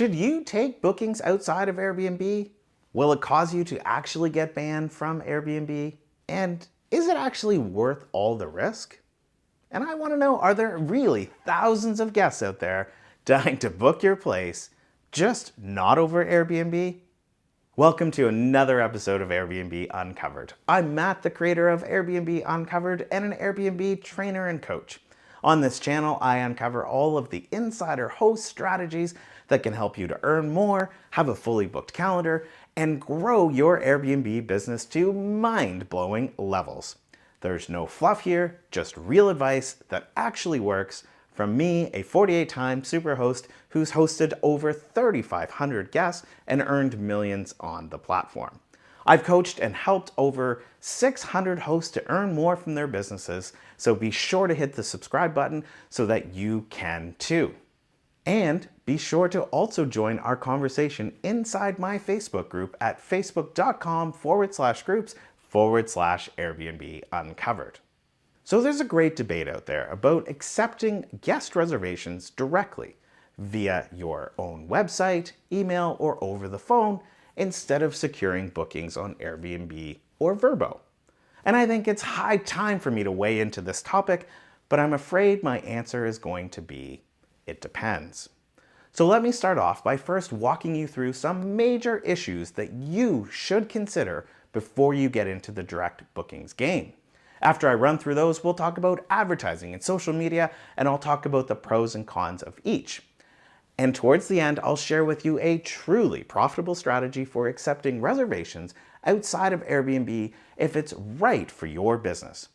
Should you take bookings outside of Airbnb? Will it cause you to actually get banned from Airbnb? And is it actually worth all the risk? And I want to know, are there really thousands of guests out there dying to book your place, just not over Airbnb? Welcome to another episode of Airbnb Uncovered. I'm Matt, the creator of Airbnb Uncovered and an Airbnb trainer and coach. On this channel, I uncover all of the insider host strategies that can help you to earn more, have a fully booked calendar, and grow your Airbnb business to mind-blowing levels. There's no fluff here, just real advice that actually works from me, a 48-time superhost who's hosted over 3,500 guests and earned millions on the platform. I've coached and helped over 600 hosts to earn more from their businesses, so be sure to hit the subscribe button so that you can too. And be sure to also join our conversation inside my Facebook group at facebook.com/groups/Airbnb Uncovered. So there's a great debate out there about accepting guest reservations directly via your own website, email, or over the phone instead of securing bookings on Airbnb or Vrbo. And I think it's high time for me to weigh into this topic, but I'm afraid my answer is going to be, it depends. So let me start off by first walking you through some major issues that you should consider before you get into the direct bookings game. After I run through those, we'll talk about advertising and social media, and I'll talk about the pros and cons of each. And towards the end, I'll share with you a truly profitable strategy for accepting reservations outside of Airbnb if it's right for your business.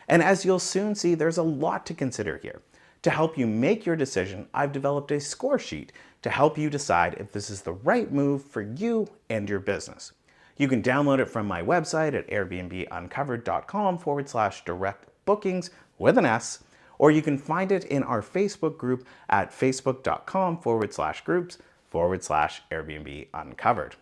And as you'll soon see, there's a lot to consider here. To help you make your decision, I've developed a score sheet to help you decide if this is the right move for you and your business. You can download it from my website at airbnbuncovered.com/direct bookings with an S, or you can find it in our Facebook group at facebook.com/groups/Airbnb Uncovered.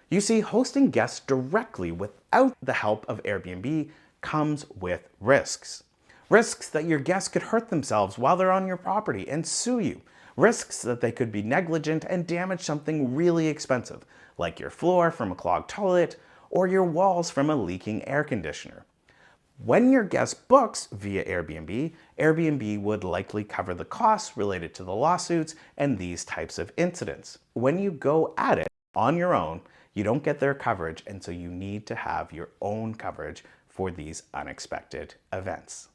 You see, hosting guests directly without the help of Airbnb comes with risks. Risks that your guests could hurt themselves while they're on your property and sue you. Risks that they could be negligent and damage something really expensive, like your floor from a clogged toilet or your walls from a leaking air conditioner. When your guest books via Airbnb, Airbnb would likely cover the costs related to the lawsuits and these types of incidents. When you go at it on your own, you don't get their coverage, and so you need to have your own coverage for these unexpected events.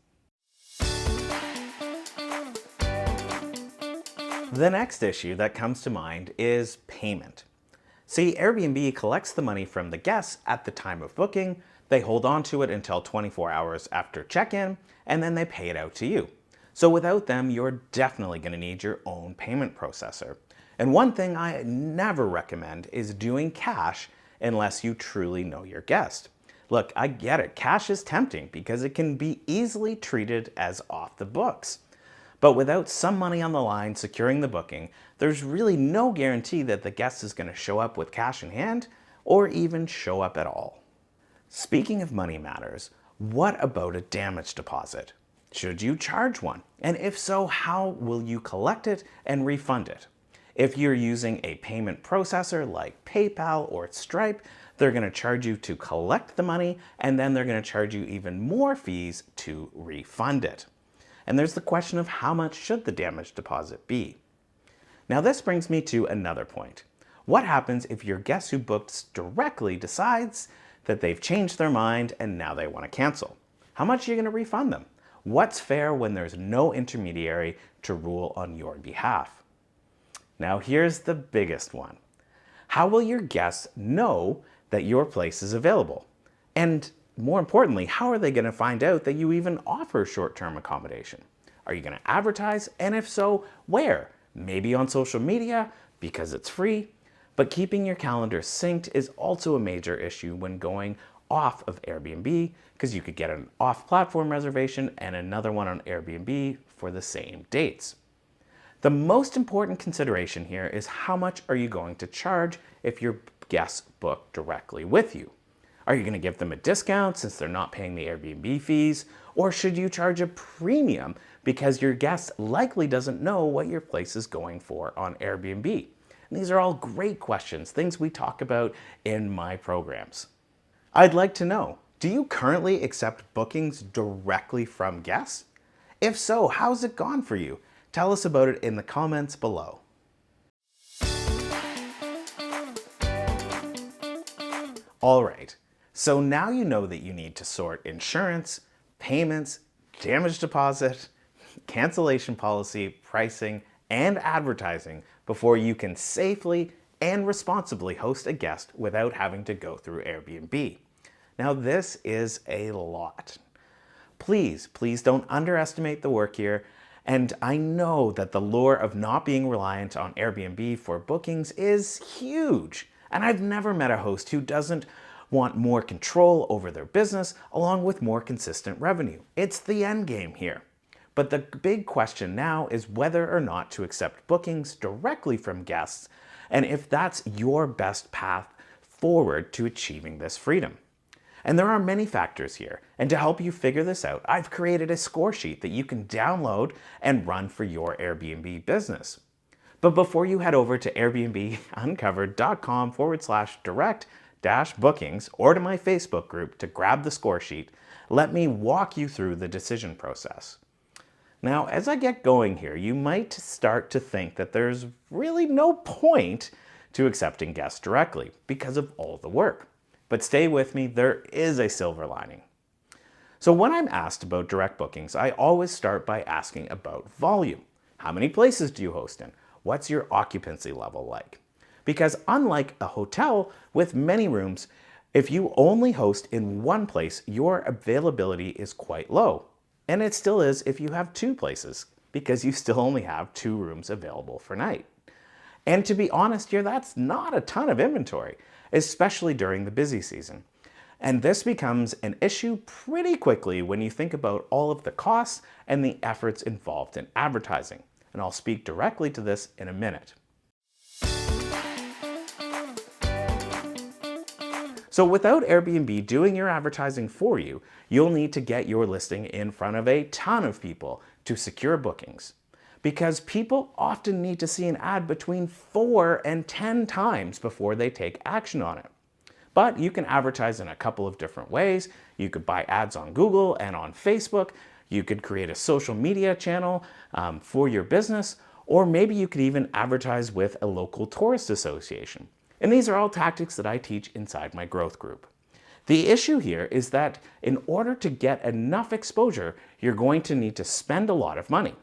The next issue that comes to mind is payment. See, Airbnb collects the money from the guests at the time of booking, they hold on to it until 24 hours after check-in, and then they pay it out to you. So without them, you're definitely going to need your own payment processor. And one thing I never recommend is doing cash unless you truly know your guest. Look, I get it, cash is tempting because it can be easily treated as off the books. But without some money on the line securing the booking, there's really no guarantee that the guest is going to show up with cash in hand or even show up at all. Speaking of money matters, what about a damage deposit? Should you charge one? And if so, how will you collect it and refund it? If you're using a payment processor like PayPal or Stripe, they're going to charge you to collect the money, and then they're going to charge you even more fees to refund it. And there's the question of how much should the damage deposit be? Now this brings me to another point. What happens if your guest who books directly decides that they've changed their mind and now they want to cancel? How much are you going to refund them? What's fair when there's no intermediary to rule on your behalf? Now here's the biggest one. How will your guests know that your place is available? And more importantly, how are they going to find out that you even offer short-term accommodation? Are you going to advertise? And if so, where? Maybe on social media because it's free. But keeping your calendar synced is also a major issue when going off of Airbnb, because you could get an off-platform reservation and another one on Airbnb for the same dates. The most important consideration here is how much are you going to charge if your guests book directly with you? Are you going to give them a discount since they're not paying the Airbnb fees? Or should you charge a premium because your guest likely doesn't know what your place is going for on Airbnb? And these are all great questions, things we talk about in my programs. I'd like to know, do you currently accept bookings directly from guests? If so, how's it gone for you? Tell us about it in the comments below. All right, so now you know that you need to sort insurance, payments, damage deposit, cancellation policy, pricing, and advertising before you can safely and responsibly host a guest without having to go through Airbnb. Now, this is a lot. Please don't underestimate the work here. And I know that the lure of not being reliant on Airbnb for bookings is huge. And I've never met a host who doesn't want more control over their business along with more consistent revenue. It's the end game here. But the big question now is whether or not to accept bookings directly from guests and if that's your best path forward to achieving this freedom. And there are many factors here, and to help you figure this out, I've created a score sheet that you can download and run for your Airbnb business. But before you head over to airbnbuncovered.com/direct-bookings or to my Facebook group to grab the score sheet, let me walk you through the decision process. Now, as I get going here, you might start to think that there's really no point to accepting guests directly because of all the work. But stay with me, there is a silver lining. So when I'm asked about direct bookings, I always start by asking about volume. How many places do you host in? What's your occupancy level like? Because unlike a hotel with many rooms, if you only host in one place, your availability is quite low. And it still is if you have two places, because you still only have 2 rooms available for night. And to be honest here, that's not a ton of inventory, especially during the busy season. And this becomes an issue pretty quickly when you think about all of the costs and the efforts involved in advertising. And I'll speak directly to this in a minute. So without Airbnb doing your advertising for you, you'll need to get your listing in front of a ton of people to secure bookings. Because people often need to see an ad between 4 and 10 times before they take action on it. But you can advertise in a couple of different ways. You could buy ads on Google and on Facebook. You could create a social media channel for your business, or maybe you could even advertise with a local tourist association. And these are all tactics that I teach inside my growth group. The issue here is that in order to get enough exposure, you're going to need to spend a lot of money.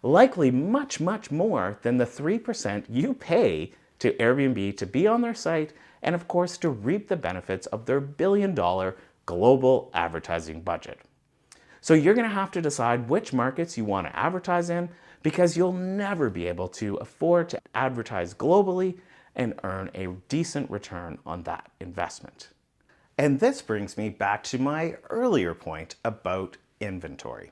Likely much more than the 3% you pay to Airbnb to be on their site and of course to reap the benefits of their billion-dollar global advertising budget. So you're going to have to decide which markets you want to advertise in because you'll never be able to afford to advertise globally and earn a decent return on that investment. And this brings me back to my earlier point about inventory.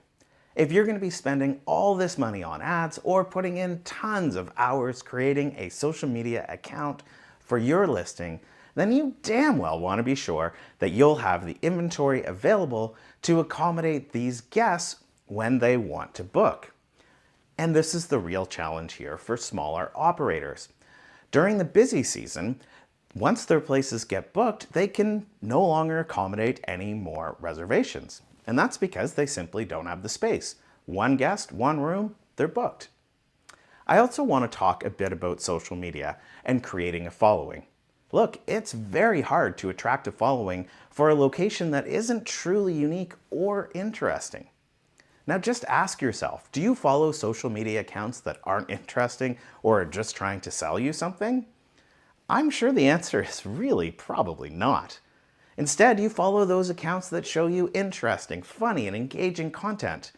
If you're going to be spending all this money on ads or putting in tons of hours creating a social media account for your listing, then you damn well want to be sure that you'll have the inventory available to accommodate these guests when they want to book. And this is the real challenge here for smaller operators. During the busy season, once their places get booked, they can no longer accommodate any more reservations. And that's because they simply don't have the space. One guest, one room, they're booked. I also want to talk a bit about social media and creating a following. Look, it's very hard to attract a following for a location that isn't truly unique or interesting. Now just ask yourself, do you follow social media accounts that aren't interesting or are just trying to sell you something? I'm sure the answer is really probably not. Instead, you follow those accounts that show you interesting, funny, and engaging content.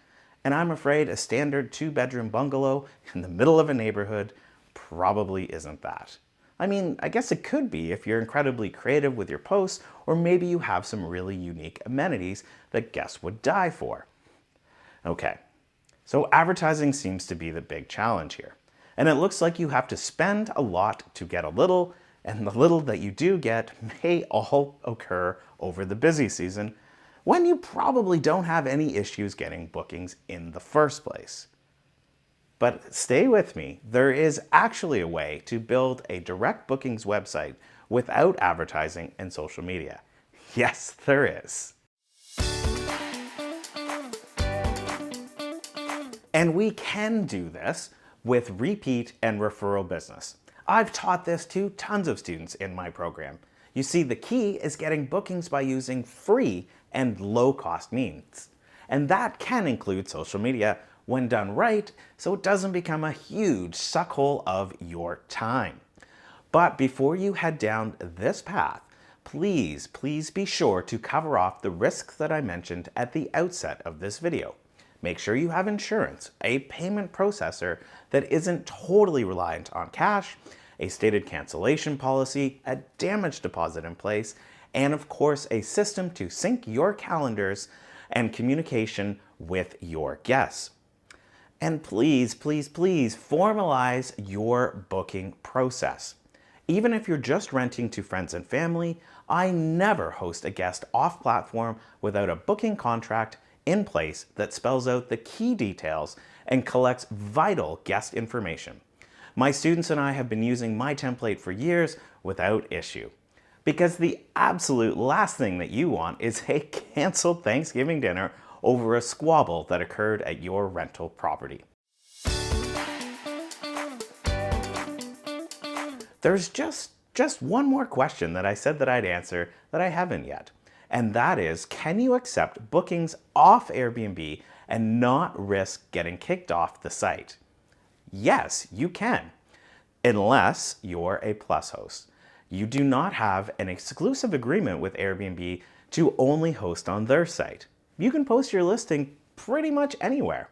And I'm afraid a standard 2-bedroom bungalow in the middle of a neighborhood probably isn't that. I mean, I guess it could be if you're incredibly creative with your posts, or maybe you have some really unique amenities that guests would die for. Okay, so advertising seems to be the big challenge here. And it looks like you have to spend a lot to get a little, and the little that you do get may all occur over the busy season when you probably don't have any issues getting bookings in the first place. But stay with me, there is actually a way to build a direct bookings website without advertising and social media. Yes, there is. And we can do this with repeat and referral business. I've taught this to tons of students in my program. You see, the key is getting bookings by using free and low-cost means. And that can include social media when done right, so it doesn't become a huge suckhole of your time. But before you head down this path, please be sure to cover off the risks that I mentioned at the outset of this video. Make sure you have insurance, a payment processor that isn't totally reliant on cash, a stated cancellation policy, a damage deposit in place, and of course a system to sync your calendars and communication with your guests. And please formalize your booking process. Even if you're just renting to friends and family, I never host a guest off platform without a booking contract in place that spells out the key details and collects vital guest information. My students and I have been using my template for years without issue. Because the absolute last thing that you want is a canceled Thanksgiving dinner over a squabble that occurred at your rental property. There's just one more question that I said that I'd answer that I haven't yet. And that is, can you accept bookings off Airbnb and not risk getting kicked off the site? Yes, you can, unless you're a Plus host. You do not have an exclusive agreement with Airbnb to only host on their site. You can post your listing pretty much anywhere.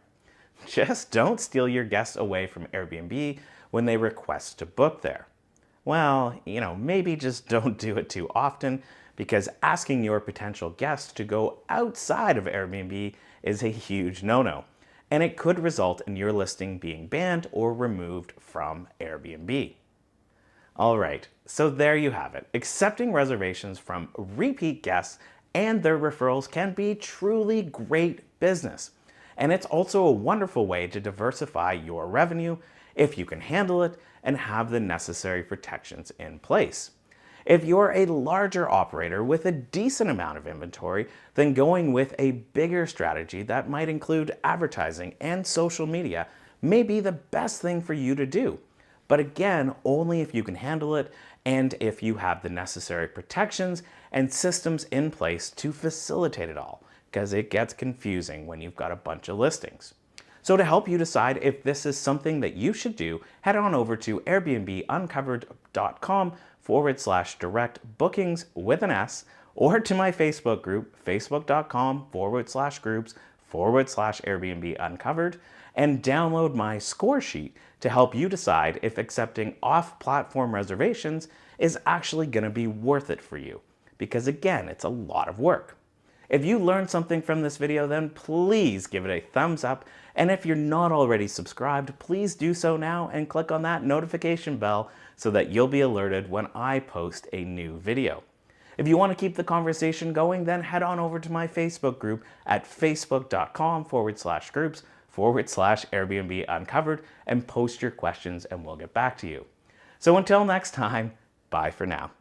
Just don't steal your guests away from Airbnb when they request to book there. Well, maybe just don't do it too often, because asking your potential guests to go outside of Airbnb is a huge no-no, and it could result in your listing being banned or removed from Airbnb. All right, so there you have it. Accepting reservations from repeat guests and their referrals can be truly great business. And it's also a wonderful way to diversify your revenue if you can handle it and have the necessary protections in place. If you're a larger operator with a decent amount of inventory, then going with a bigger strategy that might include advertising and social media may be the best thing for you to do. But again, only if you can handle it and if you have the necessary protections and systems in place to facilitate it all, because it gets confusing when you've got a bunch of listings. So to help you decide if this is something that you should do, head on over to airbnbuncovered.com/direct bookings with an S, or to my Facebook group, facebook.com/groups/Airbnb and download my score sheet to help you decide if accepting off-platform reservations is actually going to be worth it for you. Because again, it's a lot of work. If you learned something from this video, then please give it a thumbs up. And if you're not already subscribed, please do so now and click on that notification bell so that you'll be alerted when I post a new video. If you want to keep the conversation going, then head on over to my Facebook group at facebook.com/groups/Airbnbuncovered and post your questions and we'll get back to you. So until next time, bye for now.